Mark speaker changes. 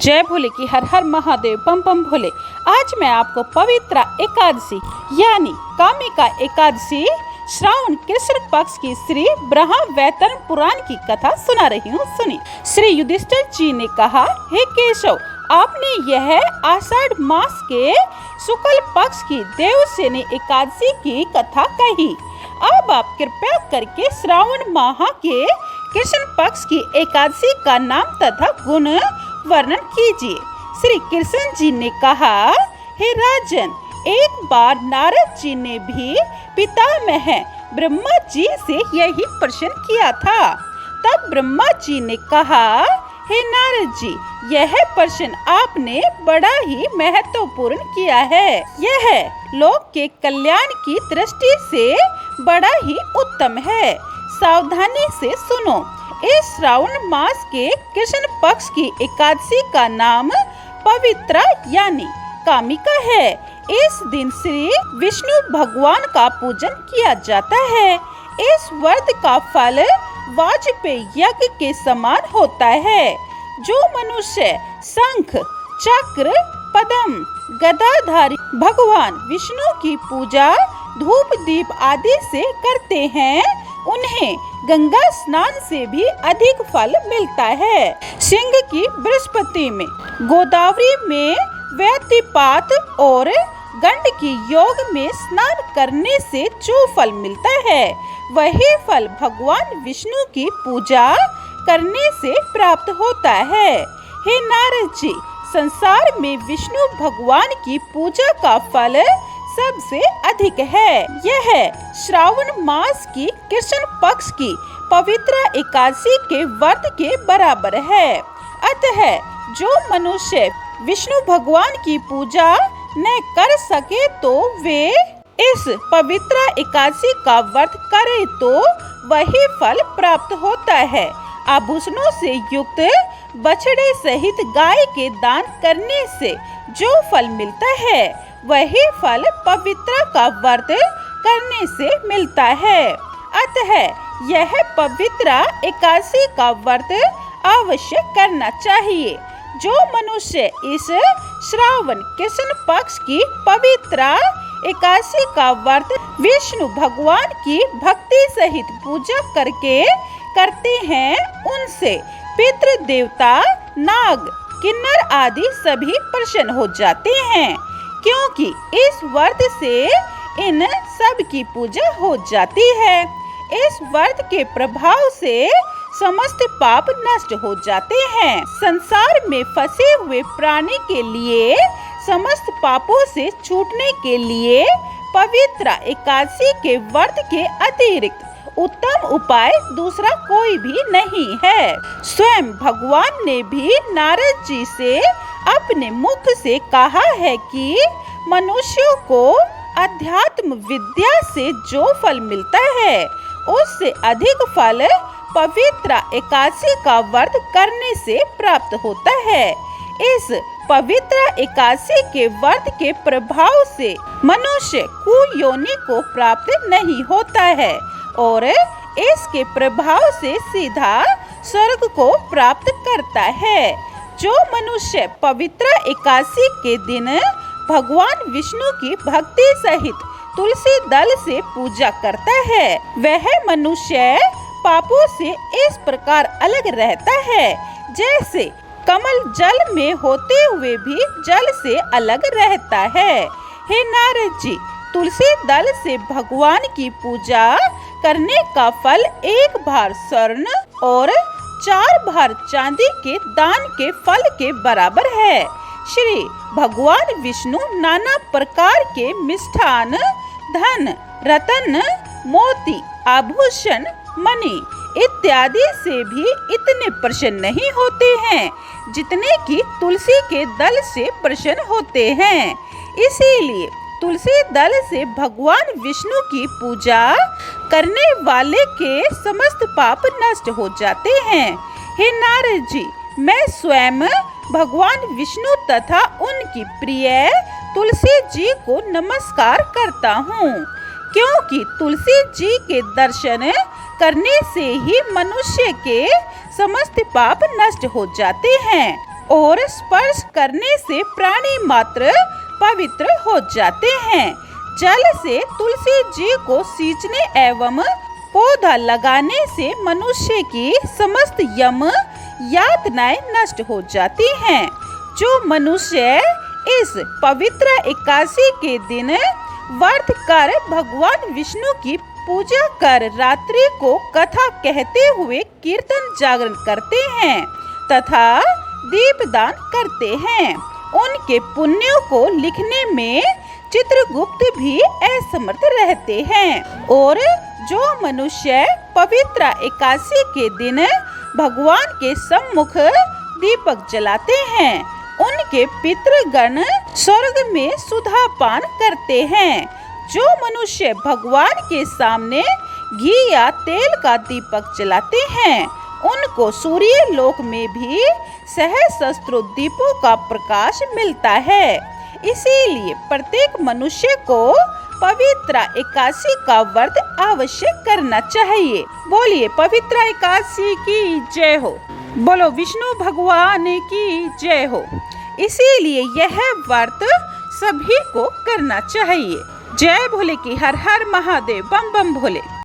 Speaker 1: जय भोले की हर हर महादेव पम पम भोले। आज मैं आपको पवित्र एकादशी यानी कामिका एकादशी श्रावण कृष्ण पक्ष की श्री ब्रह्मवैवर्त पुराण की कथा सुना रही हूँ। सुनी। श्री युधिष्ठिर जी ने कहा, हे केशव, आपने यह आषाढ़ मास के शुक्ल पक्ष की देवसेनी एकादशी की कथा कही। अब आप कृपया करके श्रावण माह के कृष्ण पक्ष की एकादशी का नाम तथा गुण वर्णन कीजिए। श्री कृष्ण जी ने कहा, हे राजन, एक बार नारद जी ने भी पितामह ब्रह्मा जी से यही प्रश्न किया था। तब ब्रह्मा जी ने कहा, हे नारद जी, यह प्रश्न आपने बड़ा ही महत्वपूर्ण किया है। यह लोक के कल्याण की दृष्टि से बड़ा ही उत्तम है। सावधानी से सुनो। इस श्रावण मास के कृष्ण पक्ष की एकादशी का नाम पवित्रा यानी कामिका है। इस दिन श्री विष्णु भगवान का पूजन किया जाता है। इस व्रत का फल वाजपेय यज्ञ के समान होता है। जो मनुष्य शंख, चक्र, पद्म, गदाधारी भगवान विष्णु की पूजा धूप दीप आदि से करते हैं, उन्हें गंगा स्नान से भी अधिक फल मिलता है। सिंह की बृहस्पति में, गोदावरी में व्यतिपात और गंड की योग में स्नान करने से जो फल मिलता है, वही फल भगवान विष्णु की पूजा करने से प्राप्त होता है। हे नारद जी, संसार में विष्णु भगवान की पूजा का फल सबसे अधिक है। यह श्रावण मास की कृष्ण पक्ष की पवित्र एकादशी के व्रत के बराबर है। अतः जो मनुष्य विष्णु भगवान की पूजा न कर सके तो वे इस पवित्र एकादशी का व्रत करे तो वही फल प्राप्त होता है। आभूषणों से युक्त बछड़े सहित गाय के दान करने से जो फल मिलता है, वही फल पवित्र का व्रत करने से मिलता है। अतः यह पवित्र एकादशी का व्रत अवश्य करना चाहिए। जो मनुष्य इस श्रावण कृष्ण पक्ष की पवित्र एकादशी का व्रत विष्णु भगवान की भक्ति सहित पूजा करके करते हैं, उनसे पितृ देवता, नाग, किन्नर आदि सभी प्रसन्न हो जाते हैं, क्योंकि इस व्रत से इन सब की पूजा हो जाती है। इस व्रत के प्रभाव से समस्त पाप नष्ट हो जाते हैं। संसार में फंसे हुए प्राणी के लिए समस्त पापों से छूटने के लिए पवित्र एकादशी के व्रत के अतिरिक्त उत्तम उपाय दूसरा कोई भी नहीं है। स्वयं भगवान ने भी नारद जी से अपने मुख से कहा है कि मनुष्यों को अध्यात्म विद्या से जो फल मिलता है, उससे अधिक फल पवित्र एकादशी का व्रत करने से प्राप्त होता है। इस पवित्र एकादशी के व्रत के प्रभाव से मनुष्य कुयोनि को प्राप्त नहीं होता है और इसके प्रभाव से सीधा स्वर्ग को प्राप्त करता है। जो मनुष्य पवित्र एकादशी के दिन भगवान विष्णु की भक्ति सहित तुलसी दल से पूजा करता है, वह मनुष्य पापों से इस प्रकार अलग रहता है जैसे कमल जल में होते हुए भी जल से अलग रहता है। हे नारद जी, तुलसी दल से भगवान की पूजा करने का फल एक भार स्वर्ण और 4 भार चांदी के दान के फल के बराबर है। श्री भगवान विष्णु नाना प्रकार के मिष्ठान, धन, रत्न, मोती, आभूषण, मणि इत्यादि से भी इतने प्रसन्न नहीं होते हैं जितने कि तुलसी के दल से प्रसन्न होते हैं। इसीलिए तुलसी दल से भगवान विष्णु की पूजा करने वाले के समस्त पाप नष्ट हो जाते हैं। हे नारद जी, मैं स्वयं भगवान विष्णु तथा उनकी प्रिय तुलसी जी को नमस्कार करता हूँ, क्योंकि तुलसी जी के दर्शन करने से ही मनुष्य के समस्त पाप नष्ट हो जाते हैं। और स्पर्श करने से प्राणी मात्र पवित्र हो जाते हैं। जल से तुलसी जी को सींचने एवं पौधा लगाने से मनुष्य की समस्त यम यातनाएं नष्ट हो जाती हैं। जो मनुष्य इस पवित्र एकादशी के दिन व्रत कर भगवान विष्णु की पूजा कर रात्रि को कथा कहते हुए कीर्तन जागरण करते हैं तथा दीपदान करते हैं, उनके पुण्यों को लिखने में चित्रगुप्त भी असमर्थ रहते हैं। और जो मनुष्य पवित्र एकादशी के दिन भगवान के सम्मुख दीपक जलाते हैं, उनके पितृगण स्वर्ग में सुधा पान करते हैं। जो मनुष्य भगवान के सामने घी या तेल का दीपक जलाते हैं, उनको सूर्य लोक में भी सहस्त्रों दीपों का प्रकाश मिलता है। इसीलिए प्रत्येक मनुष्य को पवित्र एकादशी का व्रत अवश्य करना चाहिए। बोलिए पवित्र एकादशी की जय हो, बोलो विष्णु भगवान की जय हो। इसीलिए यह व्रत सभी को करना चाहिए। जय भोले की हर हर महादेव, बम बम भोले।